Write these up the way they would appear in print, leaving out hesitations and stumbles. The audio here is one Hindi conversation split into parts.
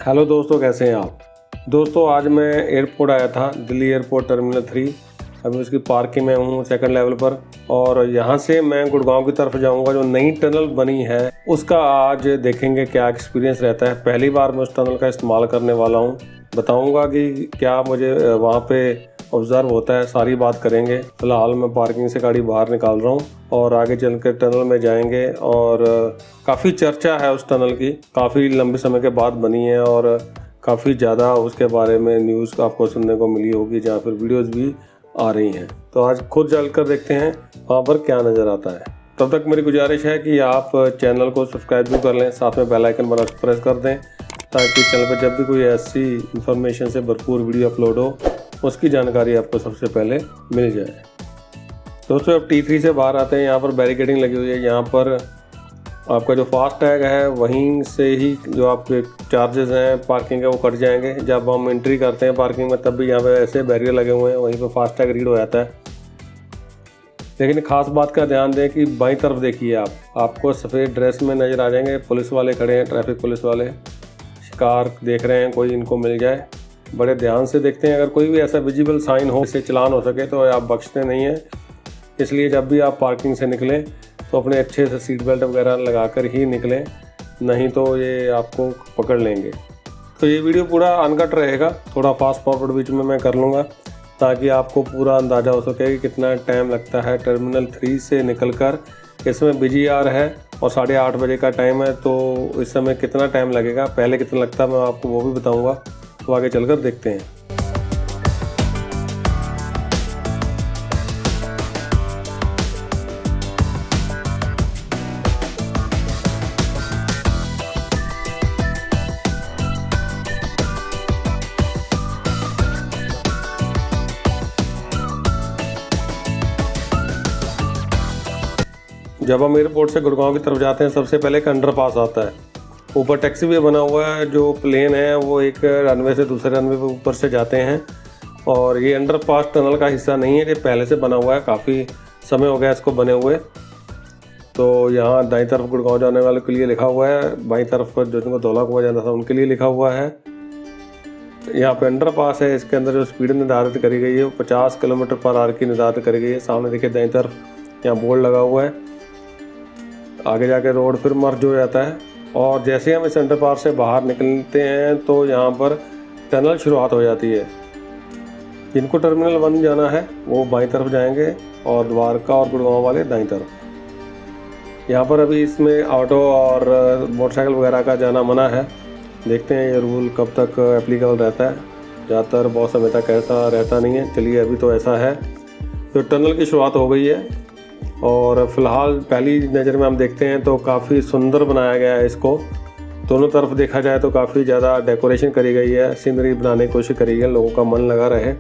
हेलो दोस्तों, कैसे हैं आप। दोस्तों आज मैं एयरपोर्ट आया था, दिल्ली एयरपोर्ट टर्मिनल 3। अभी उसकी पार्किंग में हूँ सेकंड लेवल पर, और यहाँ से मैं गुड़गांव की तरफ जाऊँगा। जो नई टनल बनी है उसका आज देखेंगे क्या एक्सपीरियंस रहता है। पहली बार मैं उस टनल का इस्तेमाल करने वाला हूँ, बताऊँगा कि क्या मुझे वहाँ पे ऑब्ज़र्व होता है, सारी बात करेंगे। फ़िलहाल मैं पार्किंग से गाड़ी बाहर निकाल रहा हूँ और आगे चल कर टनल में जाएंगे। और काफ़ी चर्चा है उस टनल की, काफ़ी लंबे समय के बाद बनी है और काफ़ी ज़्यादा उसके बारे में न्यूज़ आपको सुनने को मिली होगी, जहाँ पर वीडियोस भी आ रही हैं। तो आज खुद चलकर देखते हैं वहाँ पर क्या नज़र आता है। तब तक मेरी गुजारिश है कि आप चैनल को सब्सक्राइब भी कर लें, साथ में बेल आइकन बना प्रेस कर दें, ताकि चैनल पर जब भी कोई ऐसी इन्फॉर्मेशन से भरपूर वीडियो अपलोड हो उसकी जानकारी आपको सबसे पहले मिल जाए। दोस्तों अब T3 से बाहर आते हैं। यहाँ पर बैरिकेडिंग लगी हुई है। यहाँ पर आपका जो फास्ट टैग है वहीं से ही जो आपके चार्जेस हैं पार्किंग के वो कट जाएंगे। जब हम एंट्री करते हैं पार्किंग में तब भी यहाँ पे ऐसे बैरियर लगे हुए हैं, वहीं पे फास्ट टैग रीड हो जाता है। लेकिन खास बात का ध्यान दें कि बाईं तरफ देखिए, आपको सफ़ेद ड्रेस में नज़र आ जाएंगे पुलिस वाले खड़े हैं, ट्रैफिक पुलिस वाले शिकार देख रहे हैं, कोई इनको मिल जाए। बड़े ध्यान से देखते हैं, अगर कोई भी ऐसा विजिबल साइन हो इससे चलान हो सके तो आप बख्शते नहीं हैं। इसलिए जब भी आप पार्किंग से निकलें तो अपने अच्छे से सीट बेल्ट वगैरह लगाकर ही निकलें, नहीं तो ये आपको पकड़ लेंगे। तो ये वीडियो पूरा अनकट रहेगा, थोड़ा फास्ट फॉरवर्ड बीच में मैं कर लूँगा ताकि आपको पूरा अंदाज़ा हो सके कि कितना टाइम लगता है टर्मिनल 3 से निकलकर। इसमें बिजी आवर है और 8:30 बजे का टाइम है, तो इस समय कितना टाइम लगेगा, पहले कितना लगता है मैं आपको वो भी बताऊँगा। तो आगे चलकर देखते हैं। जब हम एयरपोर्ट से गुड़गांव की तरफ जाते हैं सबसे पहले एक अंडरपास आता है। ऊपर टैक्सी वे बना हुआ है, जो प्लेन है वो एक रनवे से दूसरे रनवे पे ऊपर से जाते हैं। और ये अंडरपास टनल का हिस्सा नहीं है, ये पहले से बना हुआ है, काफ़ी समय हो गया इसको बने हुए। तो यहाँ दाईं तरफ गुड़गांव जाने वालों के लिए लिखा हुआ है, बाईं तरफ पर जो जिनको धौला कुआं जाना था उनके लिए लिखा हुआ है। यहाँ पे अंडरपास है, इसके अंदर जो स्पीड निर्धारित करी गई है वो 50 किलोमीटर/आवर की निर्धारित करी गई है। सामने देखिए दाईं तरफ यहाँ बोर्ड लगा हुआ है। आगे जाके रोड फिर मर्ज हो जाता है और जैसे हम इस अंडरपास से बाहर निकलते हैं तो यहाँ पर टनल शुरुआत हो जाती है। जिनको टर्मिनल 1 जाना है वो बाईं तरफ जाएंगे और द्वारका और गुड़गांव वाले दाईं तरफ। यहाँ पर अभी इसमें ऑटो और मोटरसाइकिल वगैरह का जाना मना है। देखते हैं ये रूल कब तक एप्लीकेबल रहता है, ज़्यादातर बहुत समय तक ऐसा रहता नहीं है। चलिए अभी तो ऐसा है। तो टनल की शुरुआत हो गई है और फिलहाल पहली नज़र में हम देखते हैं तो काफ़ी सुंदर बनाया गया है इसको। दोनों तरफ देखा जाए तो काफ़ी ज़्यादा डेकोरेशन करी गई है, सीनरी बनाने की कोशिश करी है, लोगों का मन लगा रहे।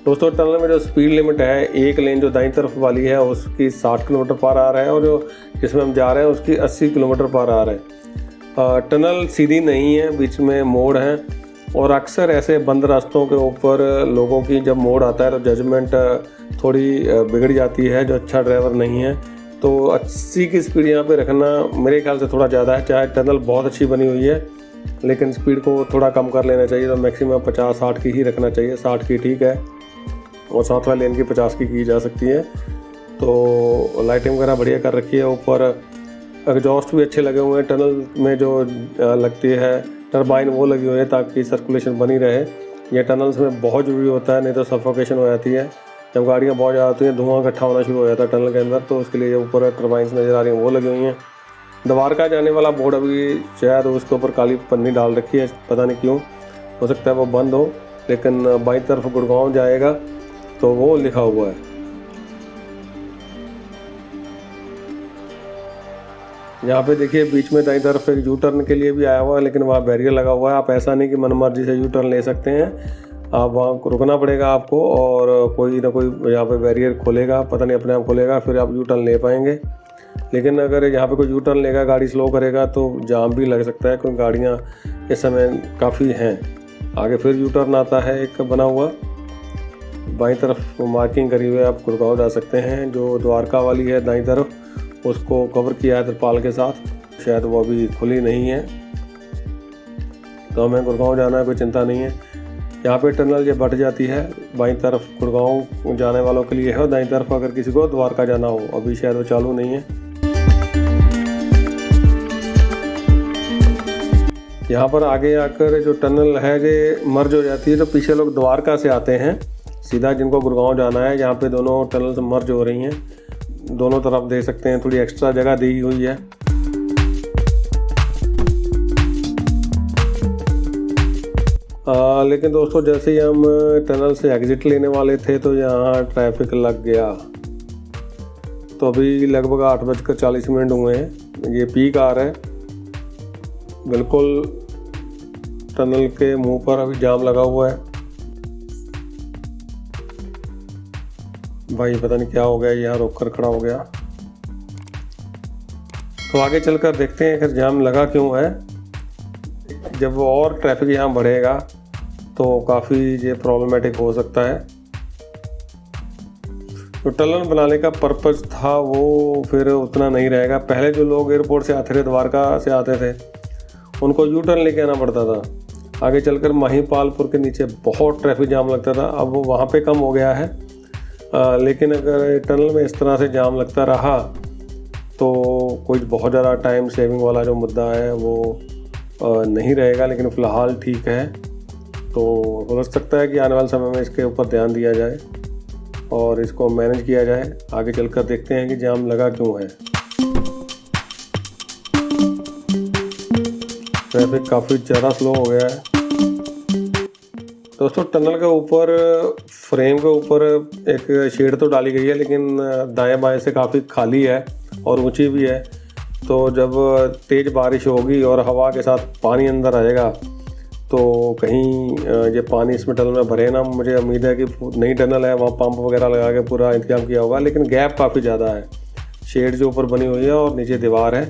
दोस्तों टनल में जो स्पीड लिमिट है, एक लेन जो दाईं तरफ वाली है उसकी 60 किलोमीटर/आवर है और जो जिसमें हम जा रहे हैं उसकी 80 किलोमीटर/आवर है। टनल सीधी नहीं है, बीच में मोड़ हैं और अक्सर ऐसे बंद रास्तों के ऊपर लोगों की जब मोड़ आता है तो जजमेंट थोड़ी बिगड़ जाती है। जो अच्छा ड्राइवर नहीं है तो 80 की स्पीड यहाँ पे रखना मेरे ख्याल से थोड़ा ज़्यादा है। चाहे टनल बहुत अच्छी बनी हुई है लेकिन स्पीड को थोड़ा कम कर लेना चाहिए। तो मैक्सिमम 50-60 की ही रखना चाहिए, 60 की ठीक है और साथ वाले लेन की 50 की जा सकती है। तो लाइटिंग वगैरह बढ़िया कर रखी है, ऊपर एग्जॉस्ट भी अच्छे लगे हुए हैं। टनल में जो लगती है टरबाइन वो लगी हुई है ताकि सर्कुलेशन बनी रहे। ये टनल्स में बहुत ज़रूरी होता है, नहीं तो सफोकेशन हो जाती है। जब गाड़ियाँ बहुत ज़्यादा आती हैं धुआं इकट्ठा होना शुरू हो जाता है टनल के अंदर, तो उसके लिए जो ऊपर टरबाइंस नज़र आ रही हैं वो लगी हुई हैं। द्वारका जाने वाला बोर्ड अभी शायद उसके ऊपर काली पन्नी डाल रखी है, पता नहीं क्यों, हो सकता है वो बंद हो। लेकिन बाईं तरफ गुड़गांव जाएगा तो वो लिखा हुआ है। यहाँ पे देखिए बीच में दाईं तरफ एक यू टर्न के लिए भी आया हुआ है, लेकिन वहाँ बैरियर लगा हुआ है। आप ऐसा नहीं कि मनमर्जी से यू टर्न ले सकते हैं, आप वहाँ रुकना पड़ेगा आपको और कोई ना कोई यहाँ पे बैरियर खोलेगा, पता नहीं अपने आप खोलेगा, फिर आप यू टर्न ले पाएंगे। लेकिन अगर यहाँ पे कोई यू टर्न लेगा, गाड़ी स्लो करेगा तो जाम भी लग सकता है, क्योंकि गाड़ियाँ इस समय काफ़ी हैं। आगे फिर यू टर्न आता है एक बना हुआ, बाईं तरफ मार्किंग करी हुई है, आप गुड़गांव जा सकते हैं। जो द्वारका वाली है दाईं तरफ उसको कवर किया है तिरपाल के साथ, शायद वो अभी खुली नहीं है। तो हमें गुड़गांव जाना है, कोई चिंता नहीं है। यहाँ पे टनल ये बट जाती है, बाईं तरफ गुड़गांव जाने वालों के लिए है और दाईं तरफ अगर किसी को द्वारका जाना हो। अभी शायद वो चालू नहीं है। यहाँ पर आगे आकर जो टनल है ये मर्ज हो जाती है। जो पीछे लोग द्वारका से आते हैं सीधा, जिनको गुड़गांव जाना है, यहाँ पे दोनों टनल मर्ज हो रही हैं। दोनों तरफ देख सकते हैं थोड़ी एक्स्ट्रा जगह दी हुई है। लेकिन दोस्तों जैसे ही हम टनल से एग्जिट लेने वाले थे तो यहाँ ट्रैफिक लग गया। तो अभी लगभग 8:40 हुए हैं। ये पीक आवर है, बिल्कुल टनल के मुंह पर अभी जाम लगा हुआ है। भाई पता नहीं क्या हो गया, यहाँ रोक कर खड़ा हो गया। तो आगे चलकर देखते हैं आखिर जाम लगा क्यों है। जब और ट्रैफिक यहाँ बढ़ेगा तो काफ़ी ये प्रॉब्लमेटिक हो सकता है। तो टनल बनाने का पर्पज़ था वो फिर उतना नहीं रहेगा। पहले जो लोग एयरपोर्ट से आते थे, द्वारका से आते थे, उनको यू टर्न लेके आना पड़ता था। आगे चलकर महिपालपुर के नीचे बहुत ट्रैफिक जाम लगता था। अब वो वहाँ पे कम हो गया है। लेकिन अगर टनल में इस तरह से जाम लगता रहा तो कोई बहुत ज़्यादा टाइम सेविंग वाला जो मुद्दा है वो नहीं रहेगा। लेकिन फ़िलहाल ठीक है। तो हो सकता है कि आने वाले समय में इसके ऊपर ध्यान दिया जाए और इसको मैनेज किया जाए। आगे चलकर देखते हैं कि जाम लगा क्यों है। ट्रैफिक काफ़ी ज़्यादा स्लो हो गया है। दोस्तों टनल के ऊपर फ्रेम के ऊपर एक शेड तो डाली गई है, लेकिन दाएं बाएं से काफ़ी खाली है और ऊंची भी है। तो जब तेज़ बारिश होगी और हवा के साथ पानी अंदर आएगा तो कहीं ये पानी इसमें टनल में भरे ना। मुझे उम्मीद है कि नई टनल है, वहाँ पंप वगैरह लगा के पूरा इंतजाम किया होगा। लेकिन गैप काफ़ी ज़्यादा है, शेड जो ऊपर बनी हुई है और नीचे दीवार है।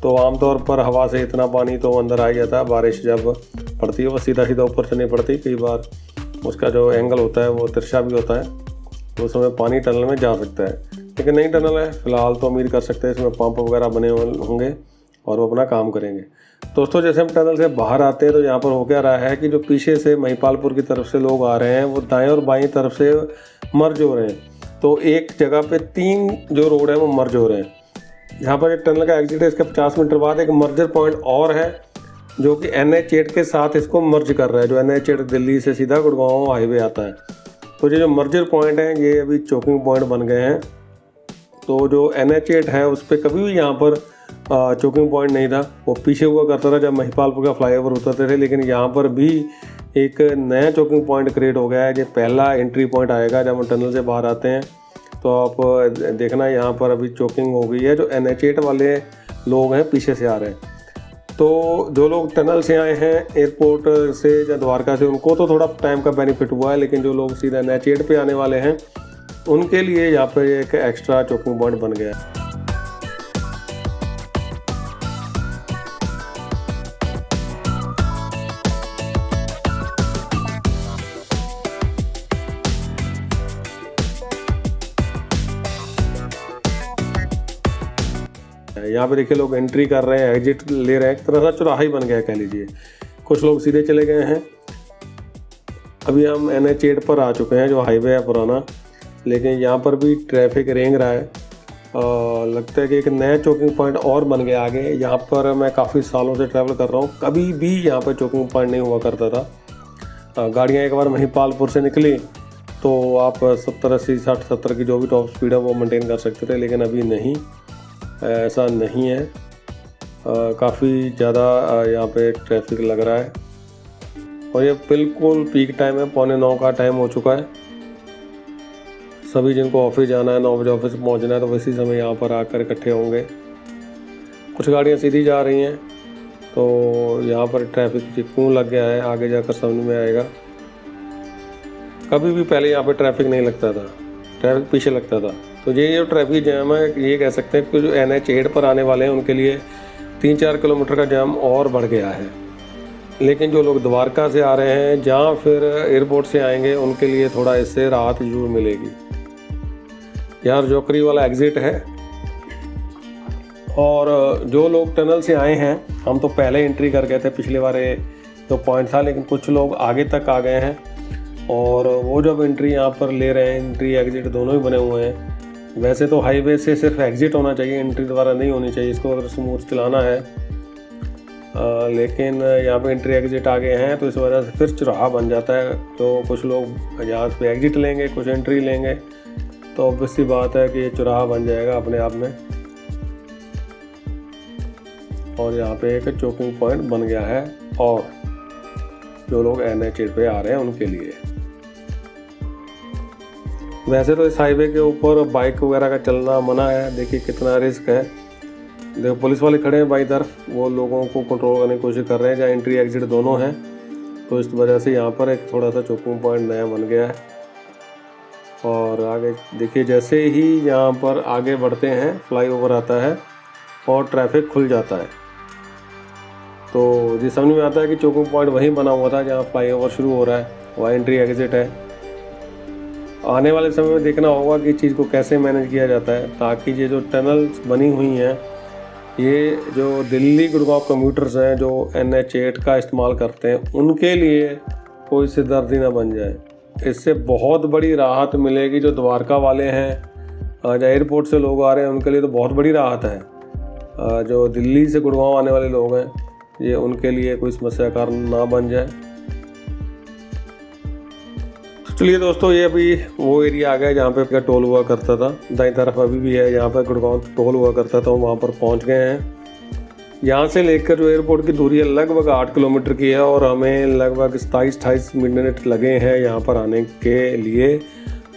तो आमतौर पर हवा से इतना पानी तो अंदर आ ही जाता है। बारिश जब पड़ती है वो सीधा सीधा ऊपर से नहीं पड़ती, कई बार उसका जो एंगल होता है वो तिरछा भी होता है, तो उस समय पानी टनल में जा सकता है। लेकिन नई टनल है, फ़िलहाल तो उम्मीद कर सकते हैं इसमें पंप वगैरह बने होंगे और वो अपना काम करेंगे। दोस्तों जैसे हम टनल से बाहर आते हैं तो यहाँ पर हो क्या रहा है कि जो पीछे से महिपालपुर की तरफ से लोग आ रहे हैं वो दाएं और बाईं तरफ से मर्ज हो रहे हैं। तो एक जगह पे 3 जो रोड है वो मर्ज हो रहे हैं। यहाँ पर एक टनल का एग्जिट है, इसके 50 मीटर बाद एक मर्जर पॉइंट और है जो कि NH8 के साथ इसको मर्ज कर रहा है। जो NH8 दिल्ली से सीधा गुड़गांव हाईवे आता है। तो ये जो मर्जर पॉइंट हैं ये अभी चोकिंग पॉइंट बन गए हैं। तो जो NH8 है उस पर कभी भी यहाँ पर चोकिंग पॉइंट नहीं था, वो पीछे हुआ करता था जब महिपालपुर का फ्लाईओवर उतरते थे। लेकिन यहाँ पर भी एक नया चोकिंग पॉइंट क्रिएट हो गया है। ये पहला एंट्री पॉइंट आएगा जब हम टनल से बाहर आते हैं। तो आप देखना यहाँ पर अभी चोकिंग हो गई है। जो NH8 वाले लोग हैं पीछे से आ रहे हैं। तो जो लोग टनल से आए हैं एयरपोर्ट से या द्वारका से, उनको तो थोड़ा टाइम का बेनिफिट हुआ है। लेकिन जो लोग सीधा NH8 पे आने वाले हैं उनके लिए यहाँ पर एक एक्स्ट्रा चोकिंग पॉइंट बन गया है। यहाँ पे देखिए लोग एंट्री कर रहे हैं, एग्जिट ले रहे हैं। एक तरह से चौराहा ही बन गया कह लीजिए। कुछ लोग सीधे चले गए हैं। अभी हम NH8 पर आ चुके हैं जो हाईवे है पुराना। लेकिन यहाँ पर भी ट्रैफिक रेंग रहा है। लगता है कि एक नया चोकिंग पॉइंट और बन गया आगे। यहाँ पर मैं काफ़ी सालों से ट्रैवल कर रहा हूँ, कभी भी यहाँ पर चोकिंग पॉइंट नहीं हुआ करता था। गाड़ियाँ एक बार महिपालपुर से निकली तो आप 70, 80, 60, 70 की जो भी टॉप स्पीड है वो मेंटेन कर सकते थे। लेकिन अभी नहीं, ऐसा नहीं है। काफ़ी ज़्यादा यहाँ पे ट्रैफिक लग रहा है और ये बिल्कुल पीक टाइम है। 8:45 का टाइम हो चुका है। सभी जिनको ऑफिस जाना है, 9 बजे ऑफिस पहुँचना है, तो इसी समय यहाँ पर आकर इकट्ठे होंगे। कुछ गाड़ियाँ सीधी जा रही हैं तो यहाँ पर ट्रैफिक क्यों लग गया है आगे जाकर समझ में आएगा। कभी भी पहले यहाँ पे ट्रैफिक नहीं लगता था, ट्रैफिक पीछे लगता था। तो ये जो ट्रैफिक जैम है ये कह सकते हैं कि जो NH8 पर आने वाले हैं उनके लिए 3-4 किलोमीटर का जाम और बढ़ गया है। लेकिन जो लोग द्वारका से आ रहे हैं जहाँ फिर एयरपोर्ट से आएंगे उनके लिए थोड़ा इससे राहत जरूर मिलेगी। यार जोकरी वाला एग्ज़िट है। और जो लोग टनल से आए हैं, हम तो पहले एंट्री कर गए थे पिछले बार जो पॉइंट था, लेकिन कुछ लोग आगे तक आ गए हैं और वो जब एंट्री यहाँ पर ले रहे हैं, एंट्री एग्जिट दोनों ही बने हुए हैं। वैसे तो हाईवे से सिर्फ एग्जिट होना चाहिए, एंट्री द्वारा नहीं होनी चाहिए इसको अगर स्मूथ चलाना है, लेकिन यहाँ पे एंट्री एग्जिट आ गए हैं तो इस वजह से फिर चौराहा बन जाता है। तो कुछ लोग यहाँ पे एग्जिट लेंगे, कुछ एंट्री लेंगे, तो ऑब्वियस सी बात है कि ये चौराहा बन जाएगा अपने आप में। और यहाँ पे एक चोकिंग पॉइंट बन गया है और जो लोग NH पे आ रहे हैं उनके लिए। वैसे तो इस हाईवे के ऊपर बाइक वगैरह का चलना मना है। देखिए कितना रिस्क है। देखो पुलिस वाले खड़े हैं बाई तरफ, वो लोगों को कंट्रोल करने की कोशिश कर रहे हैं, जहाँ एंट्री एग्जिट दोनों हैं। तो इस वजह से यहाँ पर एक थोड़ा सा चोकिंग पॉइंट नया बन गया है। और आगे देखिए, जैसे ही यहाँ पर आगे बढ़ते हैं फ्लाईओवर आता है और ट्रैफिक खुल जाता है। तो जी समझ में आता है कि चोकिंग पॉइंट वहीं बना हुआ था जहाँ फ्लाईओवर शुरू हो रहा है, वहाँ एंट्री एग्जिट है। आने वाले समय में देखना होगा कि इस चीज़ को कैसे मैनेज किया जाता है, ताकि ये जो टनल्स बनी हुई हैं, ये जो दिल्ली गुड़गांव कम्यूटर्स हैं जो NH8 का इस्तेमाल करते हैं, उनके लिए कोई सिरदर्दी ना बन जाए। इससे बहुत बड़ी राहत मिलेगी। जो द्वारका वाले हैं, जो एयरपोर्ट से लोग आ रहे हैं, उनके लिए तो बहुत बड़ी राहत है। जो दिल्ली से गुड़गांव आने वाले लोग हैं, ये उनके लिए कोई समस्या का कारण ना बन जाए। चलिए दोस्तों, ये अभी वो एरिया आ गया जहाँ पे टोल हुआ करता था। दाईं तरफ अभी भी है, यहाँ पर गुड़गांव टोल हुआ करता था, वहाँ पर पहुँच गए हैं। यहाँ से लेकर जो एयरपोर्ट की दूरी है लगभग 8 किलोमीटर की है और हमें लगभग 27-28 मिनट लगे हैं यहाँ पर आने के लिए,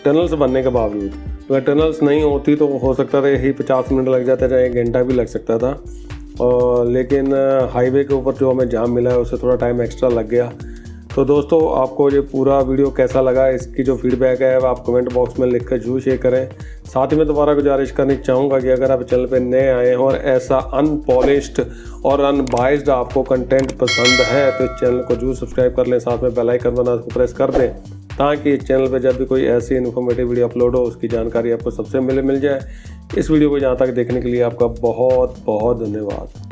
टनल्स बनने के बावजूद। अगर टनल्स नहीं होती तो हो सकता था यही 50 मिनट लग जाता, चाहे 1 घंटा भी लग सकता था। और लेकिन हाईवे के ऊपर जो हमें जाम मिला है उससे थोड़ा टाइम एक्स्ट्रा लग गया। तो दोस्तों, आपको ये पूरा वीडियो कैसा लगा, इसकी जो फीडबैक है आप कमेंट बॉक्स में लिखकर जरूर शेयर करें। साथ ही मैं दोबारा गुजारिश करनी चाहूँगा कि अगर आप चैनल पे नए आए हैं और ऐसा अनपॉलिश्ड और अनबाइस्ड आपको कंटेंट पसंद है तो इस चैनल को जरूर सब्सक्राइब कर लें, साथ में बेल आइकन बना प्रेस कर दें, ताकि इस चैनल पर जब भी कोई ऐसी इन्फॉर्मेटिव वीडियो अपलोड हो उसकी जानकारी आपको सबसे पहले मिल जाए। इस वीडियो को यहाँ तक देखने के लिए आपका बहुत बहुत धन्यवाद।